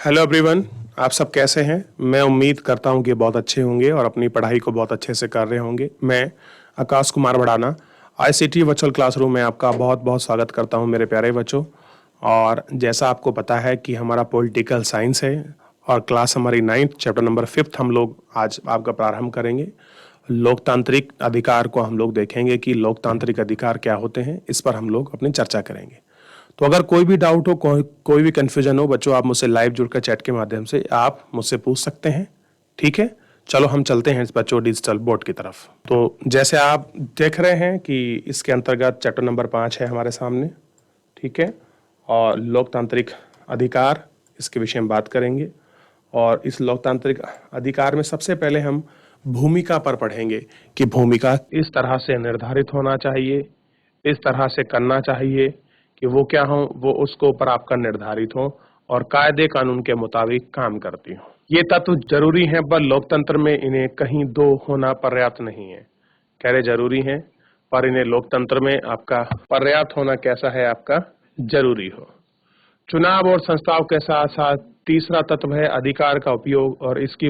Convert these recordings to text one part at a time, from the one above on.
Hello everyone. आप सब कैसे हैं? मैं उम्मीद करता हूं कि बहुत अच्छे होंगे और अपनी पढ़ाई को बहुत अच्छे से कर रहे होंगे। मैं Akash Kumar Bhadana ICT virtual classroom में आपका बहुत बहुत स्वागत करता हूं मेरे प्यारे बच्चों। और जैसा आपको पता है कि हमारा पॉलिटिकल साइंस है और क्लास हमारी 9th चैप्टर नंबर 5 हम लोग आज आपका प्रारंभ करेंगे। लोकतांत्रिक अधिकार को हम लोग देखेंगे कि लोकतांत्रिक अधिकार क्या होते हैं, इस पर हम लोग अपनी चर्चा करेंगे। तो अगर कोई भी डाउट हो, कोई भी कंफ्यूजन हो बच्चों, आप मुझसे लाइव जुड़कर चैट के माध्यम से आप मुझसे पूछ सकते हैं। ठीक है, चलो हम चलते हैं इस बच्चों डिजिटल बोर्ड की तरफ। तो जैसे आप देख रहे हैं कि इसके अंतर्गत चैप्टर नंबर 5 है हमारे सामने। ठीक है, और लोकतांत्रिक अधिकार इसके विषय में बात करेंगे। और इस लोकतांत्रिक अधिकार में सबसे पहले हम भूमिका पर पढ़ेंगे कि भूमिका इस तरह से निर्धारित होना चाहिए, इस तरह से करना चाहिए कि वो क्या हो, वो उसको ऊपर आपका निर्धारित हो और कायदे कानून के मुताबिक काम करती हो। ये तत्व जरूरी है, पर लोकतंत्र में इन्हें कहीं दो होना पर्याप्त नहीं है। कह रहे जरूरी है, पर इन्हें लोकतंत्र में आपका पर्याप्त होना कैसा है, आपका जरूरी हो। चुनाव और संस्थाओं के साथ साथ तीसरा तत्व है अधिकार का उपयोग, और इसकी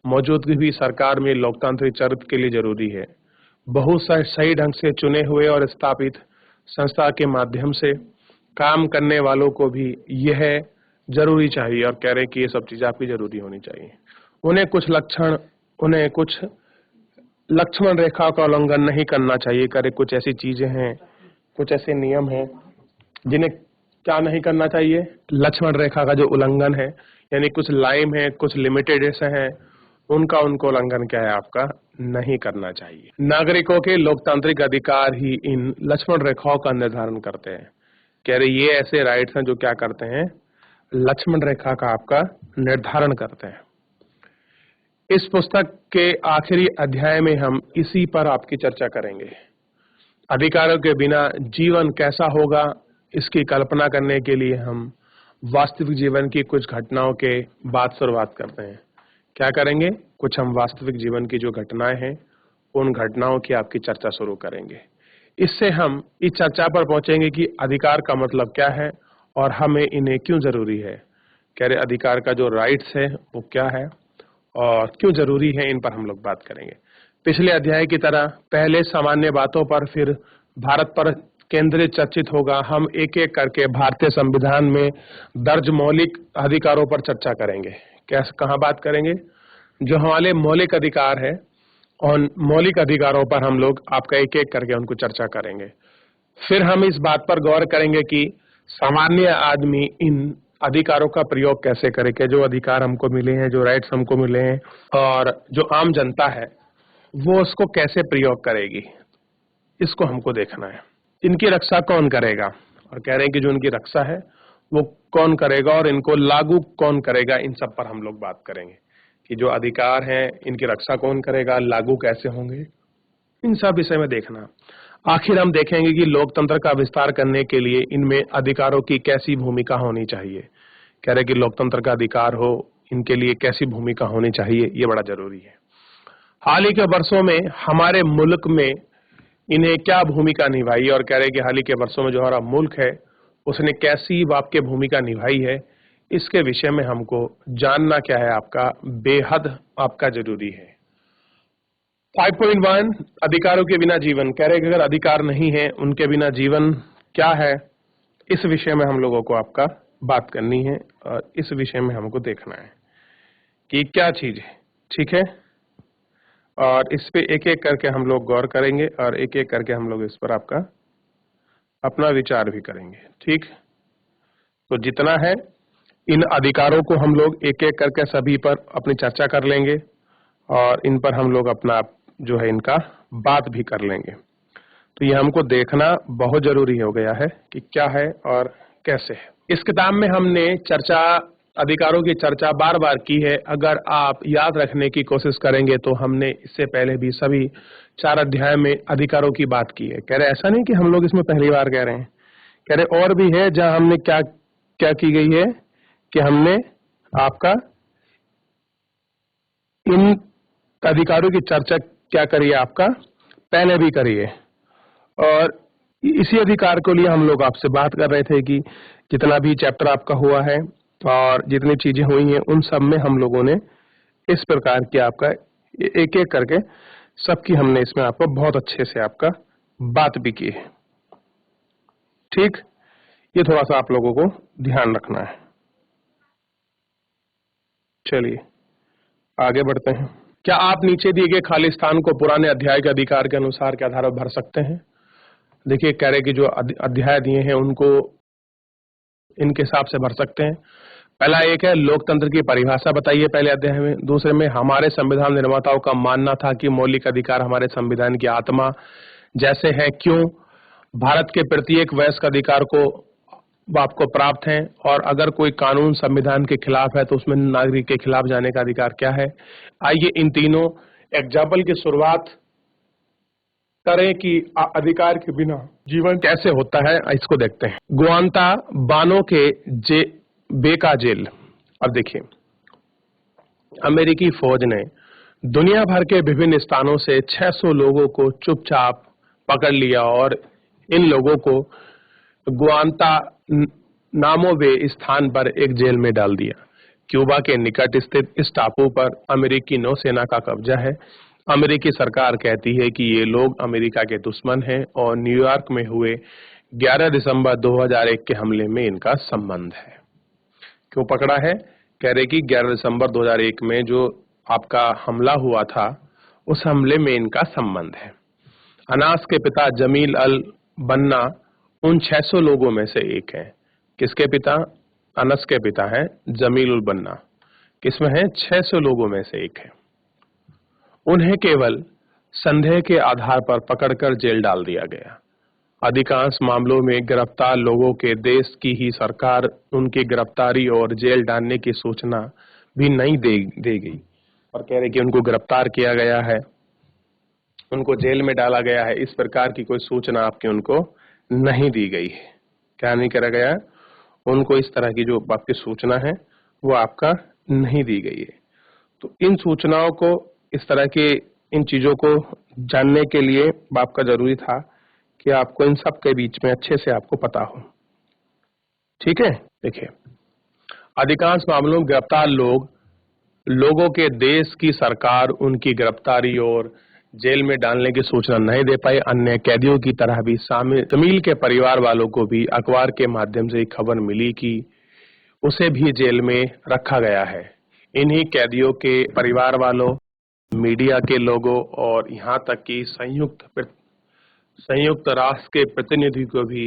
मौजूदगी भी सरकार में लोकतांत्रिक चरित्र के लिए जरूरी है। बहुत सही ढंग से चुने हुए और स्थापित संस्था के माध्यम से काम करने वालों को भी यह जरूरी चाहिए, और कह रहे हैं कि ये सब चीजें आपकी जरूरी होनी चाहिए। उन्हें कुछ लक्ष्मण रेखा का उल्लंघन नहीं करना चाहिए। करे कुछ ऐसी चीजें हैं, कुछ ऐसे नियम हैं जिन्हें क्या नहीं करना चाहिए, लक्ष्मण रेखा का जो उल्लंघन है, यानी कुछ लाइन है, कुछ लिमिटेड ऐसे हैं, उनको उल्लंघन क्या है, आपका नहीं करना चाहिए। नागरिकों के लोकतांत्रिक अधिकार ही इन लक्ष्मण रेखाओं का निर्धारण करते हैं। कह रहे ये ऐसे राइट्स हैं जो क्या करते हैं, लक्ष्मण रेखा का आपका निर्धारण करते हैं। इस पुस्तक के आखिरी अध्याय में हम इसी पर आपकी चर्चा करेंगे। अधिकारों के बिना जीवन कैसा होगा, इसकी कल्पना करने के लिए हम वास्तविक जीवन की कुछ घटनाओं के बाद शुरुआत करते हैं। क्या करेंगे, कुछ हम वास्तविक जीवन की जो घटनाएं हैं उन घटनाओं की आपकी चर्चा शुरू करेंगे। इससे हम इस चर्चा पर पहुंचेंगे कि अधिकार का मतलब क्या है और हमें इन्हें क्यों जरूरी है। कह रहे अधिकार का जो राइट्स है वो क्या है और क्यों जरूरी है, इन पर हम लोग बात करेंगे। पिछले अध्याय की तरह पहले सामान्य बातों पर, फिर भारत पर केंद्रित चर्चित होगा। हम एक एक करके भारतीय संविधान में दर्ज मौलिक अधिकारों पर चर्चा करेंगे। कहाँ बात करेंगे, जो हमारे मौलिक अधिकार है, और मौलिक अधिकारों पर हम लोग आपका एक एक करके उनको चर्चा करेंगे। फिर हम इस बात पर गौर करेंगे कि सामान्य आदमी इन अधिकारों का प्रयोग कैसे करे, कि जो अधिकार हमको मिले हैं, जो राइट्स हमको मिले हैं, और जो आम जनता है वो उसको कैसे प्रयोग करेगी, इसको हमको देखना है। इनकी रक्षा कौन करेगा, और कह रहे हैं कि जो इनकी रक्षा है वो कौन करेगा और इनको लागू कौन करेगा, इन सब पर हम लोग बात करेंगे कि जो अधिकार हैं इनकी रक्षा कौन करेगा, लागू कैसे होंगे, इन सब विषय में देखना। आखिर हम देखेंगे कि लोकतंत्र का विस्तार करने के लिए इनमें अधिकारों की कैसी भूमिका होनी चाहिए। कह रहे कि लोकतंत्र का अधिकार हो, इनके लिए कैसी भूमिका होनी चाहिए, ये बड़ा जरूरी है। हाल ही के वर्षों में हमारे मुल्क में इन्हें क्या भूमिका निभाई, और कह रहे कि हाल ही के वर्षों में जो हमारा मुल्क है उसने कैसी आपके भूमिका निभाई है, इसके विषय में हमको जानना क्या है, आपका बेहद आपका जरूरी है। 5.1 अधिकारों के बिना जीवन। कह रहे कि अगर अधिकार नहीं है, उनके बिना जीवन क्या है, इस विषय में हम लोगों को आपका बात करनी है, और इस विषय में हमको देखना है कि क्या चीज है। ठीक है, और इस पे एक एक करके हम लोग गौर करेंगे और एक एक करके हम लोग इस पर आपका अपना विचार भी करेंगे। ठीक, तो जितना है इन अधिकारों को हम लोग एक एक करके सभी पर अपनी चर्चा कर लेंगे, और इन पर हम लोग अपना जो है इनका बात भी कर लेंगे। तो ये हमको देखना बहुत जरूरी हो गया है कि क्या है और कैसे है। इस किताब में हमने अधिकारों की चर्चा बार बार की है। अगर आप याद रखने की कोशिश करेंगे तो हमने इससे पहले भी सभी 4 अध्याय में अधिकारों की बात की है। कह रहे ऐसा नहीं कि हम लोग इसमें पहली बार कह रहे हैं, कह रहे और भी है जहां हमने क्या क्या की गई है कि हमने आपका इन अधिकारों की चर्चा क्या करी है, आपका पहले भी करी है। और इसी अधिकार को लिए हम लोग आपसे बात कर रहे थे कि जितना भी चैप्टर आपका हुआ है और जितनी चीजें हुई हैं उन सब में हम लोगों ने इस प्रकार की आपका एक एक करके सबकी हमने इसमें आपको बहुत अच्छे से आपका बात भी की है। ठीक, ये थोड़ा सा आप लोगों को ध्यान रखना है। चलिए आगे बढ़ते हैं। क्या आप नीचे दिए गए खाली स्थान को पुराने अध्याय के अधिकार के अनुसार के आधार पर भर सकते हैं? देखिए कह रहे कि जो अध्याय दिए हैं उनको इनके हिसाब से भर सकते हैं। पहला एक है लोकतंत्र की परिभाषा बताइए पहले अध्याय में। दूसरे में हमारे संविधान निर्माताओं का मानना था कि मौलिक अधिकार हमारे संविधान की आत्मा जैसे हैं, क्यों भारत के प्रत्येक वयस्क अधिकार को आपको प्राप्त हैं, और अगर कोई कानून संविधान के खिलाफ है तो उसमें नागरिक के खिलाफ जाने का अधिकार क्या है। आइए इन तीनों एग्जाम्पल की शुरुआत करें कि अधिकार के बिना जीवन कैसे होता है, इसको देखते हैं। गुआंता बानो के बे का जेल। अब देखिए अमेरिकी फौज ने दुनिया भर के विभिन्न स्थानों से 600 लोगों को चुपचाप पकड़ लिया और इन लोगों को गुआंता नामोवे स्थान पर एक जेल में डाल दिया। क्यूबा के निकट स्थित इस टापू पर अमेरिकी नौसेना का कब्जा है। अमेरिकी सरकार कहती है कि ये लोग अमेरिका के दुश्मन हैं और न्यूयॉर्क में हुए 11 दिसंबर 2001 के हमले में इनका संबंध है। क्यों पकड़ा है? कह रहे कि 11 दिसंबर 2001 में जो आपका हमला हुआ था उस हमले में इनका संबंध है। अनास के पिता जमील अल बन्ना उन 600 लोगों में से एक है। किसके पिता? अनस के पिता है जमील उल बन्ना। किसमें है? 600 लोगों में से एक है। उन्हें केवल संदेह के आधार पर पकड़कर जेल डाल दिया गया। अधिकांश मामलों में गिरफ्तार लोगों के देश की ही सरकार उनकी गिरफ्तारी और जेल डालने की सूचना भी नहीं दे गई, और कह रहे कि उनको गिरफ्तार किया गया है, उनको जेल में डाला गया है, इस प्रकार की कोई सूचना आपकी उनको नहीं दी गई है। क्या नहीं करा गया? उनको इस तरह की जो आपकी सूचना है वो आपका नहीं दी गई है। तो इन सूचनाओं को, इस तरह के इन चीजों को जानने के लिए आपका जरूरी था कि आपको इन सब के बीच में अच्छे से आपको पता हो। ठीक है, देखिए अधिकांश मामलों में गिरफ्तार लोगों के देश की सरकार उनकी गिरफ्तारी और जेल में डालने की सूचना नहीं दे पाई। अन्य कैदियों की तरह भी जमील के परिवार वालों को भी अखबार के माध्यम से खबर मिली कि उसे भी जेल में रखा गया है। इन्हीं कैदियों के परिवार वालों, मीडिया के लोगों और यहाँ तक कि संयुक्त राष्ट्र के प्रतिनिधि को भी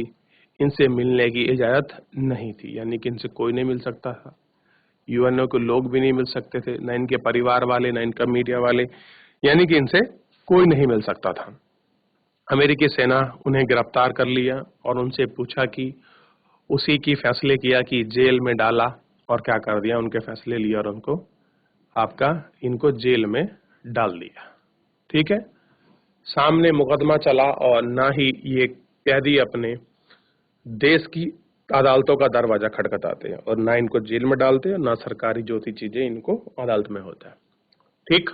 इनसे मिलने की इजाजत नहीं थी, यानी कि इनसे कोई नहीं मिल सकता था। यूएनओ के लोग भी नहीं मिल सकते थे, न इनके परिवार वाले, न इनका मीडिया वाले, यानी कि इनसे कोई नहीं मिल सकता था। अमेरिकी सेना उन्हें गिरफ्तार कर लिया और उनसे पूछा कि उसी की फैसले किया कि जेल में डाला, और क्या कर दिया? उनके फैसले लिए और उनको इनको जेल में डाल दिया। ठीक है, सामने मुकदमा चला और ना ही ये कैदी अपने देश की अदालतों का दरवाजा खटखटाते हैं, और ना इनको जेल में डालते हैं, ना सरकारी जो सी चीजें इनको अदालत में होता है। ठीक,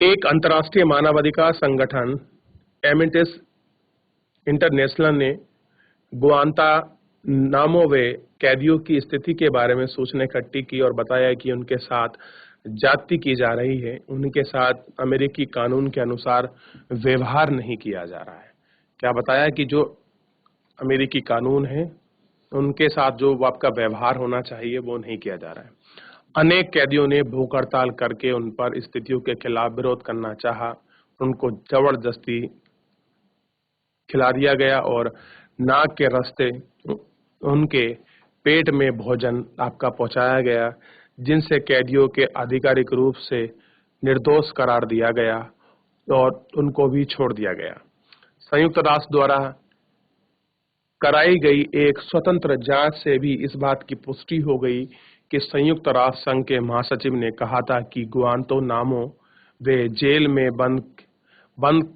एक अंतर्राष्ट्रीय मानवाधिकार संगठन एमिनेंस इंटरनेशनल ने गुआंतानामो कैदियों की स्थिति के बारे में सूचना इकट्ठी की और बताया कि उनके साथ ज्यादती की जा रही है, उनके साथ अमेरिकी कानून के अनुसार व्यवहार नहीं किया जा रहा है। क्या बताया? कि जो अमेरिकी कानून है उनके साथ जो आपका व्यवहार होना चाहिए वो नहीं किया जा रहा है। अनेक कैदियों ने भूख हड़ताल करके उन पर स्थितियों के खिलाफ विरोध करना चाहा, उनको जबरदस्ती खिला दिया गया और नाक के रास्ते उनके पेट में भोजन आपका पहुंचाया गया, जिनसे कैदियों के आधिकारिक रूप से निर्दोष करार दिया गया और उनको भी छोड़ दिया गया। संयुक्त राष्ट्र द्वारा कराई गई एक स्वतंत्र जांच से भी इस बात की पुष्टि हो गई कि संयुक्त राष्ट्र संघ के महासचिव ने कहा था कि गुआंतानामो वे जेल में बंद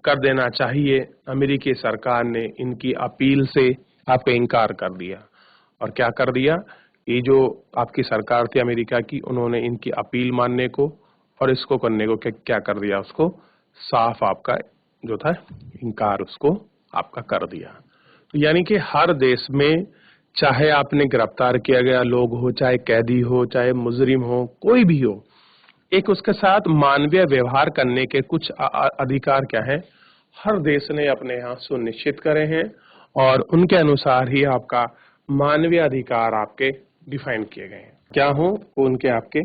कर देना चाहिए। अमेरिकी सरकार ने इनकी अपील से आपका इनकार कर दिया, और क्या कर दिया? ये जो आपकी सरकार थी अमेरिका की, उन्होंने इनकी अपील मानने को और इसको करने को क्या कर दिया? उसको साफ आपका जो था इनकार उसको आपका कर दिया। तो यानी कि हर देश में चाहे आपने गिरफ्तार किया गया लोग हो, चाहे कैदी हो, चाहे मुजरिम हो, कोई भी हो, एक उसके साथ मानवीय व्यवहार करने के कुछ अधिकार क्या है, हर देश ने अपने यहाँ सुनिश्चित करे हैं और उनके अनुसार ही आपका मानवीय अधिकार आपके डिफाइन किए गए हैं। क्या हो? उनके आपके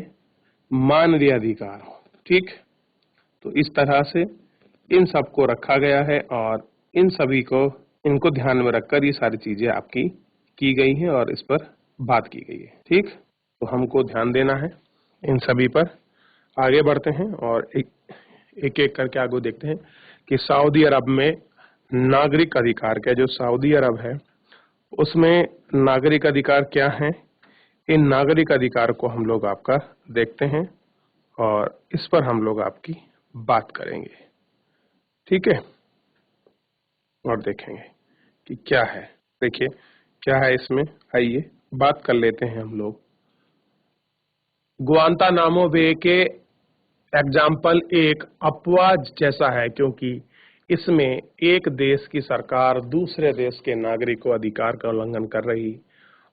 मानवीय अधिकार हो। ठीक, तो इस तरह से इन सबको रखा गया है और इन सभी को इनको ध्यान में रखकर ये सारी चीजें आपकी की गई हैं और इस पर बात की गई है। ठीक, तो हमको ध्यान देना है इन सभी पर। आगे बढ़ते हैं और एक एक करके आगे देखते हैं कि सऊदी अरब में नागरिक अधिकार क्या, जो सऊदी अरब है उसमें नागरिक अधिकार क्या है, इन नागरिक अधिकार को हम लोग आपका देखते हैं और इस पर हम लोग आपकी बात करेंगे। ठीक है, और देखेंगे कि क्या है। देखिए क्या है इसमें, आइए बात कर लेते हैं हम लोग। गुआंतानामो बे के एग्जाम्पल एक अपवाद जैसा है, क्योंकि इसमें एक देश की सरकार दूसरे देश के नागरिकों अधिकार का उल्लंघन कर रही।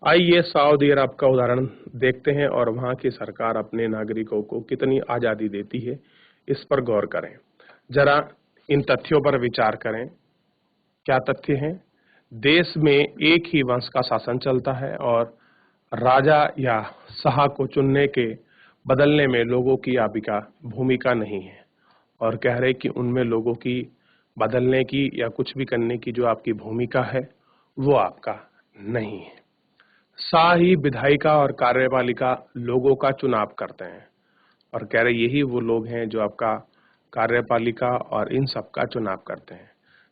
आइए सऊदी अरब का उदाहरण देखते हैं और वहां की सरकार अपने नागरिकों को कितनी आजादी देती है, इस पर गौर करें। जरा इन तथ्यों पर विचार करें। क्या तथ्य हैं? देश में एक ही वंश का शासन चलता है और राजा या शाह को चुनने के बदलने में लोगों की आपका भूमिका नहीं है, और कह रहे कि उनमें लोगों की बदलने की या कुछ भी करने की जो आपकी भूमिका है वो आपका नहीं है। शाही विधायिका और कार्यपालिका लोगों का चुनाव करते हैं, और कह रहे यही वो लोग हैं जो आपका कार्यपालिका और इन सब का चुनाव करते हैं।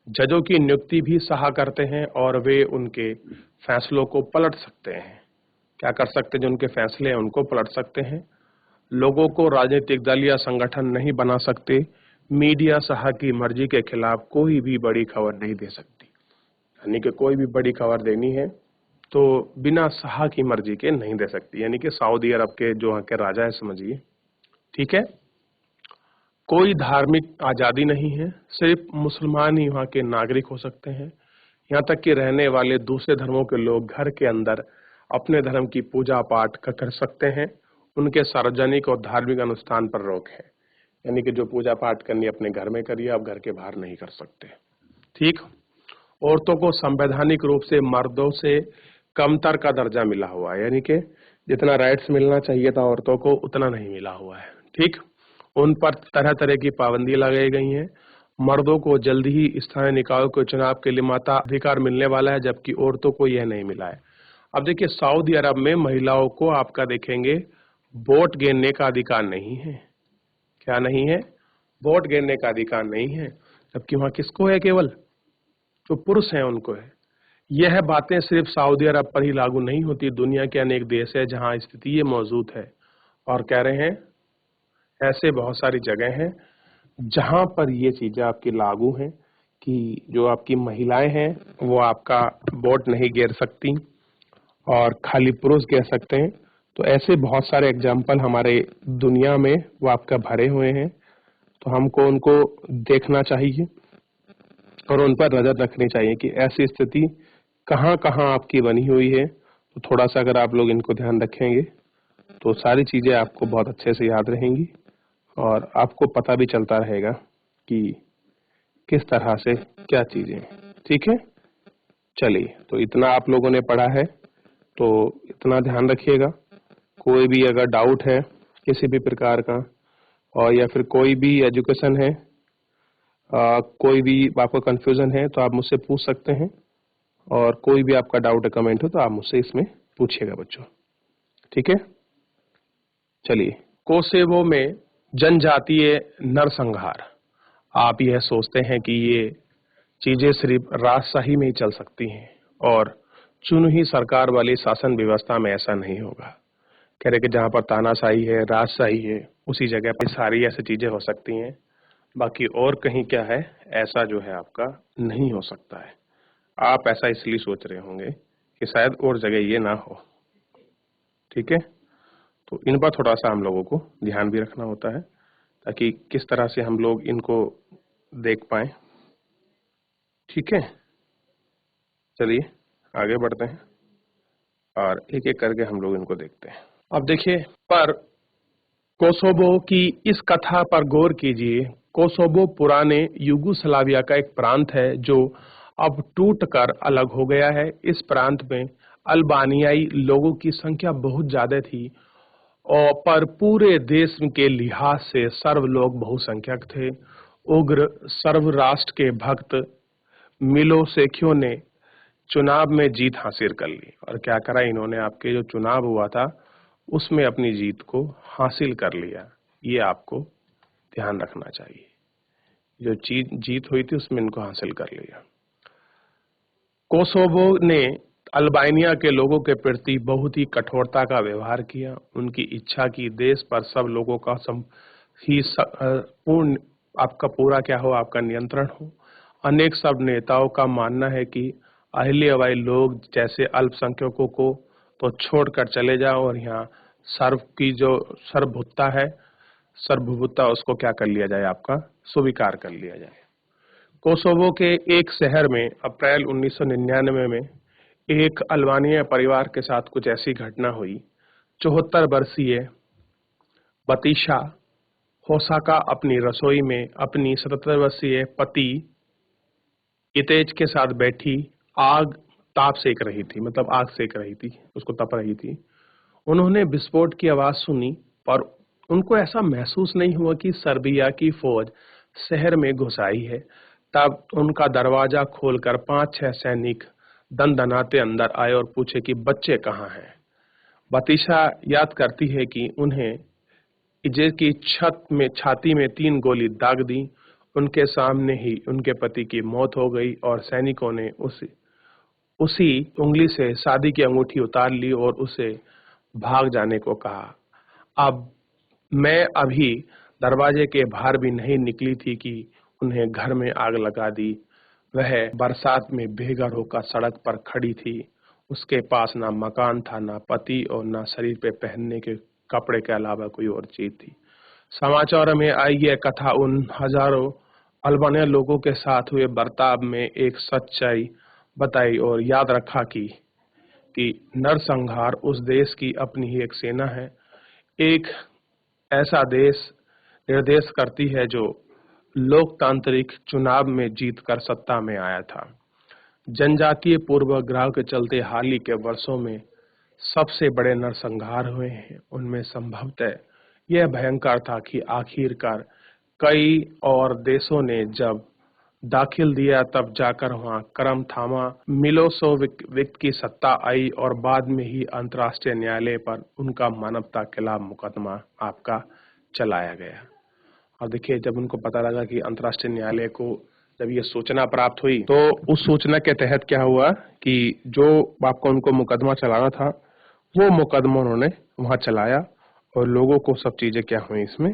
जजों की नियुक्ति भी शाह करते हैं और वे उनके फैसलों को पलट सकते हैं। क्या कर सकते हैं? जो उनके फैसले हैं उनको पलट सकते हैं। लोगों को राजनीतिक दल या संगठन नहीं बना सकते। मीडिया शाह की मर्जी के खिलाफ कोई भी बड़ी खबर नहीं दे सकती, यानी कि कोई भी बड़ी खबर देनी है तो बिना शाह की मर्जी के नहीं दे सकती, यानी कि सऊदी अरब के जो वहाँ के राजा है समझिए। ठीक है, कोई धार्मिक आजादी नहीं है, सिर्फ मुसलमान ही वहाँ के नागरिक हो सकते हैं। यहाँ तक कि रहने वाले दूसरे धर्मों के लोग घर के अंदर अपने धर्म की पूजा पाठ कर सकते हैं। उनके सार्वजनिक और धार्मिक अनुष्ठान पर रोक है, यानी कि जो पूजा पाठ करनी अपने घर में करिए, आप घर के बाहर नहीं कर सकते। ठीक, औरतों को संवैधानिक रूप से मर्दों से कमतर का दर्जा मिला हुआ है, यानी कि जितना राइट्स मिलना चाहिए था औरतों को उतना नहीं मिला हुआ है। ठीक, उन पर तरह तरह की पाबंदी लगाई गई हैं। मर्दों को जल्द ही स्थानीय निकायों के चुनाव के लिए मताधिकार मिलने वाला है, जबकि औरतों को यह नहीं मिला है। अब देखिए सऊदी अरब में महिलाओं को आपका देखेंगे वोट गिनने का अधिकार नहीं है। क्या नहीं है? वोट गिनने का अधिकार नहीं है, जबकि वहां किसको है? केवल जो पुरुष हैं उनको है। यह बातें सिर्फ सऊदी अरब पर ही लागू नहीं होती, दुनिया के अनेक देश है जहां स्थिति ये मौजूद है। और कह रहे हैं ऐसे बहुत सारी जगह हैं जहां पर ये चीजें आपकी लागू हैं कि जो आपकी महिलाएं हैं वो आपका वोट नहीं गिर सकती और खाली पुरुष गिर सकते हैं। तो ऐसे बहुत सारे एग्जाम्पल हमारे दुनिया में वो आपका भरे हुए हैं, तो हमको उनको देखना चाहिए और उन पर नजर रखनी चाहिए कि ऐसी स्थिति कहाँ कहाँ आपकी बनी हुई है। तो थोड़ा सा अगर आप लोग इनको ध्यान रखेंगे तो सारी चीजें आपको बहुत अच्छे से याद रहेंगी और आपको पता भी चलता रहेगा कि किस तरह से क्या चीजें। ठीक है, चलिए तो इतना आप लोगों ने पढ़ा है तो इतना ध्यान रखिएगा। कोई भी अगर डाउट है किसी भी प्रकार का और या फिर कोई भी एजुकेशन है, कोई भी आपको कंफ्यूजन है तो आप मुझसे पूछ सकते हैं, और कोई भी आपका डाउट है कमेंट हो तो आप मुझसे इसमें पूछिएगा बच्चों। ठीक है, चलिए। कोसेवो में जनजातीय नरसंहार। आप यह सोचते हैं कि ये चीजें सिर्फ राजशाही में ही चल सकती हैं और चुनी हुई सरकार वाली शासन व्यवस्था में ऐसा नहीं होगा। कह रहे कि जहां पर तानाशाही है, राजशाही है, उसी जगह पर सारी ऐसी चीजें हो सकती हैं, बाकी और कहीं क्या है ऐसा जो है आपका नहीं हो सकता है। आप ऐसा इसलिए सोच रहे होंगे कि शायद और जगह ये ना हो। ठीक है, तो इन पर थोड़ा सा हम लोगों को ध्यान भी रखना होता है ताकि किस तरह से हम लोग इनको देख पाए। ठीक है, चलिए आगे बढ़ते हैं। और एक एक करके हम लोग इनको देखते हैं। अब देखिए, पर कोसोवो की इस कथा पर गौर कीजिए। कोसोवो पुराने यूगोस्लाविया का एक प्रांत है जो अब टूटकर अलग हो गया है। इस प्रांत में अल्बानियाई लोगों की संख्या बहुत ज्यादा थी और पर पूरे देश के लिहाज से सर्व लोग बहुसंख्यक थे। उग्र सर्व राष्ट्र के भक्त मिलोसेक्यो ने चुनाव में जीत हासिल कर ली। और क्या करा इन्होंने, आपके जो चुनाव हुआ था उसमें अपनी जीत को हासिल कर लिया। ये आपको ध्यान रखना चाहिए, जो जीत हुई थी उसमें इनको हासिल कर लिया। कोसोवो ने अल्बानिया के लोगों के प्रति बहुत ही कठोरता का व्यवहार किया। उनकी इच्छा की देश पर सब लोगों का पूर्ण आपका पूरा क्या हो, आपका नियंत्रण हो। अनेक सब नेताओं का मानना है कि अहिल्याबाई लोग जैसे अल्पसंख्यकों को तो छोड़कर चले जाओ और यहाँ सर्व की जो सर्वभूता है, सर्वभूता उसको क्या कर लिया जाए, आपका स्वीकार कर लिया जाए। कोसोवो के एक शहर में अप्रैल 1999 में एक अल्बानिया परिवार के साथ कुछ ऐसी घटना हुई। 74 वर्षीय बतीशा होसाका अपनी रसोई में अपनी 77 वर्षीय पति इतेज के साथ बैठी आग ताप सेक रही थी, मतलब आग सेक रही थी, उसको तप रही थी। उन्होंने विस्फोट की आवाज सुनी पर उनको ऐसा महसूस नहीं हुआ कि सर्बिया की फौज शहर में घुस आई है। तब उनका दरवाजा खोलकर 5-6 सैनिक दनदनाते अंदर आए और पूछे कि बच्चे कहाँ हैं। बतीशा याद करती है कि उन्हें इजे की छाती में 3 गोली दाग दी। उनके सामने ही उनके पति की मौत हो गई और सैनिकों ने उसी उंगली से शादी की अंगूठी उतार ली और उसे भाग जाने को कहा। अब मैं अभी दरवाजे के बाहर भी नहीं निकली थी कि उन्हें घर में आग लगा दी। वह बरसात में बेघर होकर सड़क पर खड़ी थी। उसके पास ना मकान था, ना पति और ना शरीर पे पहनने के कपड़े के अलावा कोई और चीज थी। समाचार में आई यह कथा उन हजारों अल्बानिया लोगों के साथ हुए बर्ताव में एक सच्चाई बताई और याद रखा कि नरसंहार उस देश की अपनी ही एक सेना है। एक ऐसा देश निर्देश करती है जो लोकतांत्रिक चुनाव में जीतकर सत्ता में आया था। जनजातीय पूर्वाग्रह के चलते हाल ही के वर्षों में सबसे बड़े नरसंहार हुए हैं। उनमें संभवतः यह भयंकर था कि आखिरकार कई और देशों ने जब दाखिल दिया तब जाकर वहां क्रम थामा, मिलोसेविक की सत्ता आई और बाद में ही अंतर्राष्ट्रीय न्यायालय पर उनका मानवता के खिलाफ मुकदमा आपका चलाया गया। और देखिए, जब उनको पता लगा कि अंतर्राष्ट्रीय न्यायालय को जब ये सूचना प्राप्त हुई तो उस सूचना के तहत क्या हुआ कि जो आपको उनको मुकदमा चलाना था वो मुकदमा उन्होंने वहां चलाया और लोगों को सब चीजें क्या हुई इसमें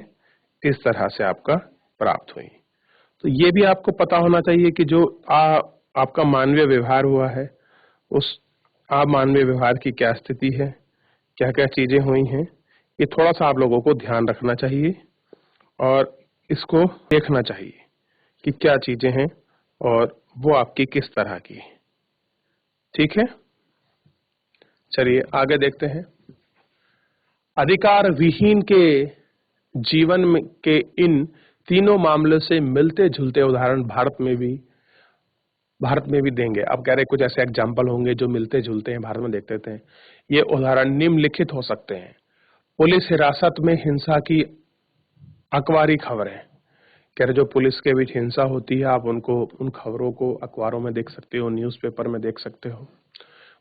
इस तरह से आपका प्राप्त हुई। तो ये भी आपको पता होना चाहिए कि जो आपका मानवीय व्यवहार हुआ है उस मानवीय व्यवहार की क्या स्थिति है, क्या क्या चीजें हुई हैं, ये थोड़ा सा आप लोगों को ध्यान रखना चाहिए और इसको देखना चाहिए कि क्या चीजें हैं और वो आपकी किस तरह की। ठीक है, चलिए आगे देखते हैं। अधिकार विहीन के जीवन में के इन तीनों मामलों से मिलते जुलते उदाहरण भारत में भी देंगे। अब कह रहे कुछ ऐसे एग्जाम्पल होंगे जो मिलते जुलते हैं, भारत में देख लेते हैं। ये उदाहरण निम्नलिखित हो सकते हैं। पुलिस हिरासत में हिंसा की अखबारी खबरें, कह रहे जो पुलिस के बीच हिंसा होती है आप उनको उन खबरों को अखबारों में देख सकते हो, न्यूज़पेपर में देख सकते हो।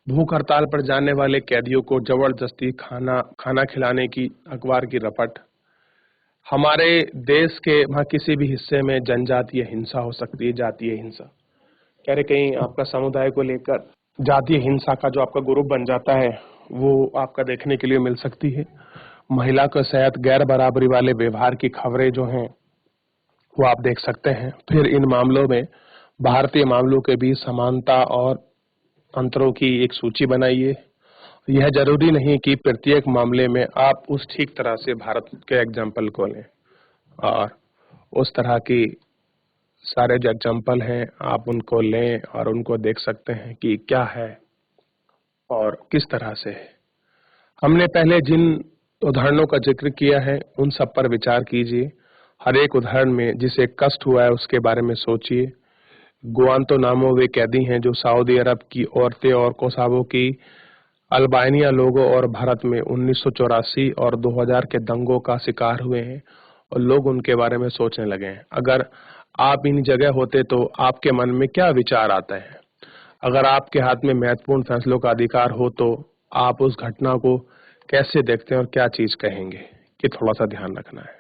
भूख हड़ताल पर जाने वाले कैदियों को जबरदस्ती खाना खिलाने की अखबार की रपट। हमारे देश के वहाँ किसी भी हिस्से में जनजातीय हिंसा हो सकती है, जातीय हिंसा। कह रहे कहीं आपका समुदाय को लेकर जातीय हिंसा का जो आपका ग्रुप बन जाता है वो आपका देखने के लिए मिल सकती है। महिला के साथ गैर बराबरी वाले व्यवहार की खबरें जो हैं वो आप देख सकते हैं। फिर इन मामलों में भारतीय मामलों के बीच समानता और अंतरों की एक सूची बनाइए। यह जरूरी नहीं कि प्रत्येक मामले में आप उस ठीक तरह से भारत के एग्जाम्पल को लें और उस तरह की सारे जो एग्जाम्पल हैं आप उनको लें और उनको देख सकते हैं कि क्या है। और किस तरह से है। हमने पहले जिन उदाहरणों का जिक्र किया है उन सब पर विचार कीजिए। हर एक उदाहरण में जिसे कष्ट हुआ है उसके बारे में सोचिए। गुआंतानामो वे कैदी हैं जो सऊदी अरब की औरतें और कोसावो की अल्बानिया लोगों और भारत में 1984 और 2000 के दंगों का शिकार हुए हैं और लोग उनके बारे में सोचने लगे हैं। अगर आप इन जगह होते तो आपके मन में क्या विचार आता है? अगर आपके हाथ में महत्वपूर्ण फैसलों का अधिकार हो तो आप उस घटना को कैसे देखते हैं और क्या चीज कहेंगे? कि थोड़ा सा ध्यान रखना है,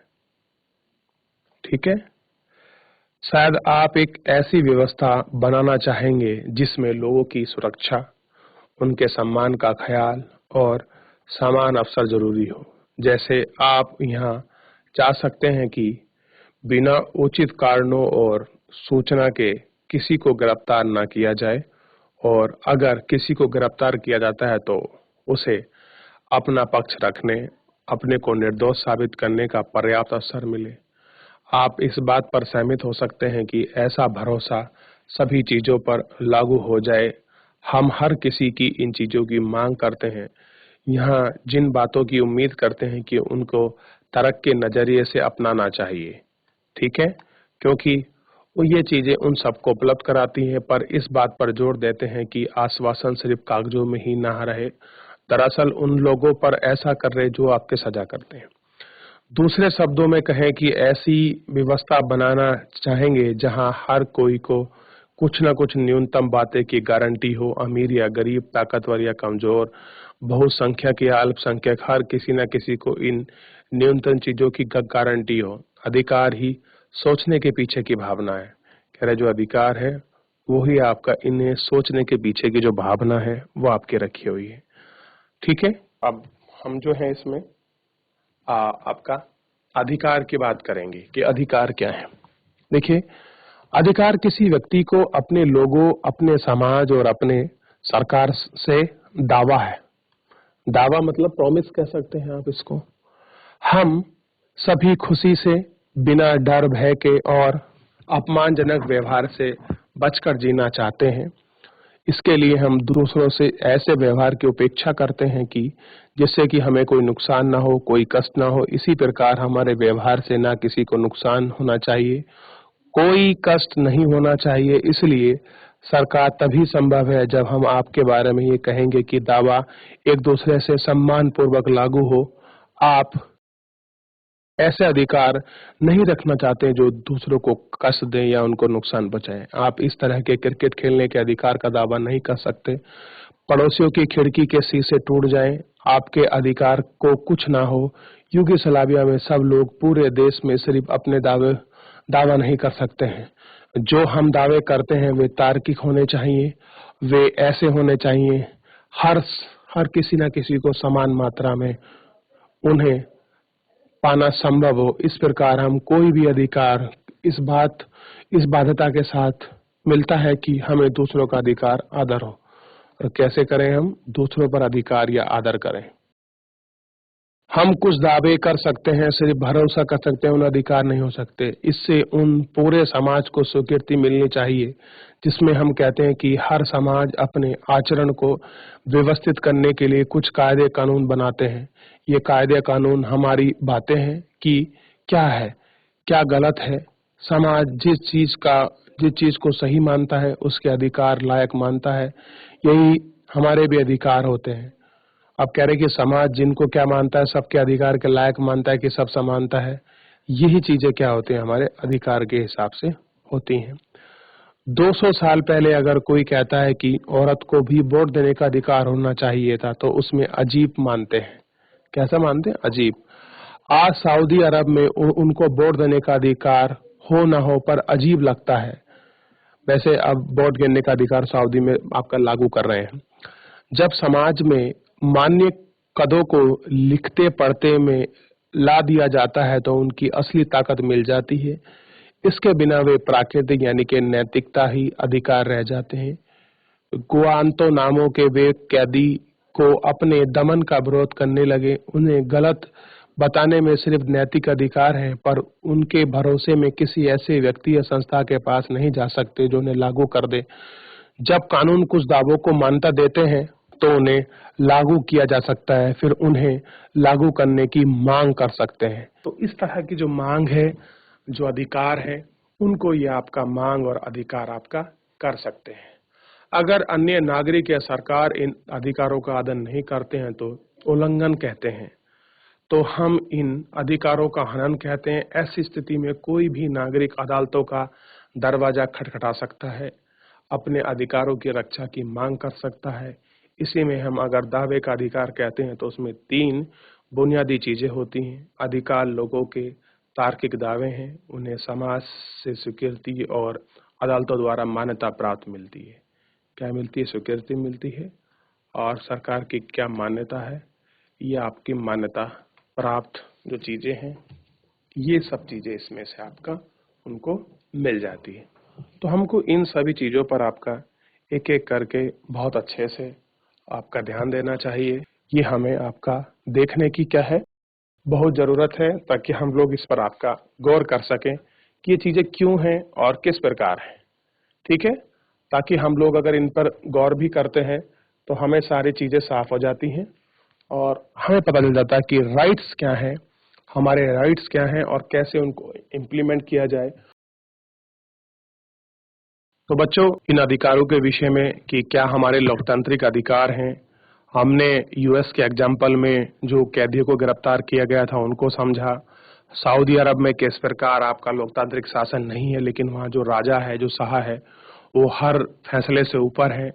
ठीक है। शायद आप एक ऐसी व्यवस्था बनाना चाहेंगे जिसमें लोगों की सुरक्षा, उनके सम्मान का ख्याल और समान अवसर जरूरी हो। जैसे आप यहाँ चाह सकते हैं कि बिना उचित कारणों और सूचना के किसी को गिरफ्तार न किया जाए और अगर किसी को गिरफ्तार किया जाता है तो उसे अपना पक्ष रखने, अपने को निर्दोष साबित करने का पर्याप्त अवसर मिले। आप इस बात पर सहमत हो सकते हैं कि ऐसा भरोसा सभी चीजों पर लागू हो जाए। हम हर किसी की इन चीजों की मांग करते हैं, यहाँ जिन बातों की उम्मीद करते हैं कि उनको तर्क के नजरिए से अपनाना चाहिए, ठीक है, क्योंकि वो ये चीजें उन सबको उपलब्ध कराती हैं, पर इस बात पर जोर देते हैं कि आश्वासन सिर्फ कागजों में ही ना रहे, दरअसल उन लोगों पर ऐसा कर रहे जो आपके सजा करते हैं। दूसरे शब्दों में कहें कि ऐसी व्यवस्था बनाना चाहेंगे जहां हर कोई को कुछ न कुछ न्यूनतम बातें की गारंटी हो। अमीर या गरीब, ताकतवर या कमजोर, बहुसंख्यक या अल्पसंख्यक, हर किसी न किसी को इन न्यूनतम चीजों की गारंटी हो। अधिकार ही सोचने के पीछे की भावना है। कह रहे जो अधिकार है वो ही आपका इन्हें सोचने के पीछे की जो भावना है वो आपके रखी हुई है, ठीक है। अब हम जो है इसमें आपका अधिकार की बात करेंगे कि अधिकार क्या है। देखिए, अधिकार किसी व्यक्ति को अपने लोगों, अपने समाज और अपने सरकार से दावा है। दावा मतलब प्रॉमिस कह सकते हैं आप इसको। हम सभी खुशी से, बिना डर भय के और अपमानजनक व्यवहार से बचकर जीना चाहते हैं। इसके लिए हम दूसरों से ऐसे व्यवहार की उपेक्षा करते हैं कि जिससे कि हमें कोई नुकसान ना हो, कोई कष्ट ना हो। इसी प्रकार हमारे व्यवहार से ना किसी को नुकसान होना चाहिए, कोई कष्ट नहीं होना चाहिए। इसलिए सरकार तभी संभव है जब हम आपके बारे में ये कहेंगे कि दावा एक दूसरे से सम्मान पूर्वक लागू हो। आप ऐसे अधिकार नहीं रखना चाहते जो दूसरों को कष्ट दें या उनको नुकसान पहुंचाएं। आप इस तरह के क्रिकेट खेलने के अधिकार का दावा नहीं कर सकते। पड़ोसियों की खिड़की के शीशे टूट जाएं, आपके अधिकार को कुछ ना हो। यूगोस्लाविया में सब लोग पूरे देश में सिर्फ अपने दावा नहीं कर सकते हैं। जो हम दावे करते हैं वे तार्किक होने चाहिए, वे ऐसे होने चाहिए हर किसी न किसी को समान मात्रा में उन्हें पाना संभव हो। इस प्रकार हम कोई भी अधिकार इस बाध्यता के साथ मिलता है कि हमें दूसरों का अधिकार आदर हो। और कैसे करें हम दूसरों पर अधिकार या आदर करें? हम कुछ दावे कर सकते हैं, सिर्फ भरोसा कर सकते हैं, उन अधिकार नहीं हो सकते। इससे उन पूरे समाज को स्वीकृति मिलनी चाहिए जिसमें हम कहते हैं कि हर समाज अपने आचरण को व्यवस्थित करने के लिए कुछ कायदे कानून बनाते हैं। ये कायदे कानून हमारी बातें हैं कि क्या है, क्या गलत है। समाज जिस चीज को सही मानता है उसके अधिकार लायक मानता है, यही हमारे भी अधिकार होते हैं। अब कह रहे कि समाज जिनको क्या मानता है, सबके अधिकार के लायक मानता है कि सब समानता है। यही चीजें क्या होती हैं, हमारे अधिकार के हिसाब से होती हैं। 200 साल पहले अगर कोई कहता है कि औरत को भी वोट देने का अधिकार होना चाहिए था तो उसमें अजीब मानते हैं। कैसा मानते हैं? अजीब। आज सऊदी अरब में उनको वोट देने का अधिकार हो ना हो पर अजीब लगता है। वैसे अब वोट गिनने का अधिकार सऊदी में आपका लागू कर रहे हैं। जब समाज में मान्य कदों को लिखते पढ़ते में ला दिया जाता है तो उनकी असली ताकत मिल जाती है। इसके बिना वे प्राकृतिक यानी कि नैतिकता ही अधिकार रह जाते हैं। गुआंतानामो के वे कैदी को अपने दमन का विरोध करने लगे। उन्हें गलत बताने में सिर्फ नैतिक अधिकार है पर उनके भरोसे में किसी ऐसे व्यक्ति या संस्था के पास नहीं जा सकते जो उन्हें लागू कर दे। जब कानून कुछ दावों को मान्यता देते हैं तो उन्हें लागू किया जा सकता है, फिर उन्हें लागू करने की मांग कर सकते हैं। तो इस तरह की जो मांग है, जो अधिकार है, उनको ये आपका मांग और अधिकार आपका कर सकते हैं। अगर अन्य नागरिक या सरकार इन अधिकारों का आदर नहीं करते हैं तो उल्लंघन कहते हैं। तो हम इन अधिकारों का हनन कहते हैं। ऐसी स्थिति में कोई भी नागरिक अदालतों का दरवाजा खटखटा सकता है, अपने अधिकारों की रक्षा की मांग कर सकता है। इसी में हम अगर दावे का अधिकार कहते हैं तो उसमें 3 बुनियादी चीजें होती हैं। अधिकार लोगों के तार्किक दावे हैं, उन्हें समाज से स्वीकृति और अदालतों द्वारा मान्यता प्राप्त मिलती है। क्या मिलती है? स्वीकृति मिलती है। और सरकार की क्या मान्यता है, ये आपकी मान्यता प्राप्त जो चीजें हैं, ये सब चीजें इसमें से आपका उनको मिल जाती है। तो हमको इन सभी चीजों पर आपका एक एक करके बहुत अच्छे से आपका ध्यान देना चाहिए। ये हमें आपका देखने की क्या है, बहुत जरूरत है, ताकि हम लोग इस पर आपका गौर कर सकें कि ये चीजें क्यों हैं और किस प्रकार हैं। ठीक है, ताकि हम लोग अगर इन पर गौर भी करते हैं तो हमें सारी चीजें साफ हो जाती हैं और हमें पता चल जाता है कि राइट्स क्या हैं, हमारे राइट्स क्या हैं और कैसे उनको इम्प्लीमेंट किया जाए। तो बच्चों, इन अधिकारों के विषय में कि क्या हमारे लोकतांत्रिक अधिकार हैं, हमने यूएस के एग्जाम्पल में जो कैदियों को गिरफ्तार किया गया था उनको समझा। सऊदी अरब में किस प्रकार आपका लोकतांत्रिक शासन नहीं है, लेकिन वहाँ जो राजा है, जो शाह है, वो हर फैसले से ऊपर है,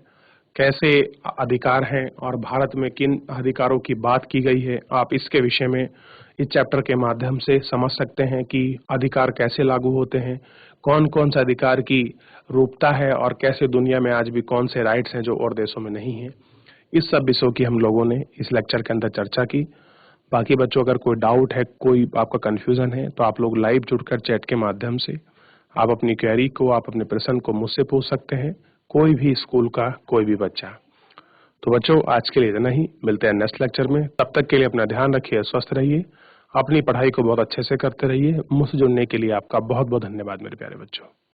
कैसे अधिकार हैं और भारत में किन अधिकारों की बात की गई है, आप इसके विषय में इस चैप्टर के माध्यम से समझ सकते हैं कि अधिकार कैसे लागू होते हैं, कौन कौन सा अधिकार की रूपता है और कैसे दुनिया में आज भी कौन से राइट्स हैं जो और देशों में नहीं है। इस सब विषयों की हम लोगों ने इस लेक्चर के अंदर चर्चा की। बाकी बच्चों, अगर कोई डाउट है, कोई आपका कंफ्यूजन है, तो आप लोग लाइव जुड़कर चैट के माध्यम से आप अपनी क्वेरी को, आप अपने प्रश्न को मुझसे पूछ सकते हैं, कोई भी स्कूल का कोई भी बच्चा। तो बच्चों, आज के लिए इतना ही, मिलते हैं नेक्स्ट लेक्चर में। तब तक के लिए अपना ध्यान रखिए, स्वस्थ रहिए, अपनी पढ़ाई को बहुत अच्छे से करते रहिए। मुझसे जुड़ने के लिए आपका बहुत बहुत धन्यवाद मेरे प्यारे बच्चों।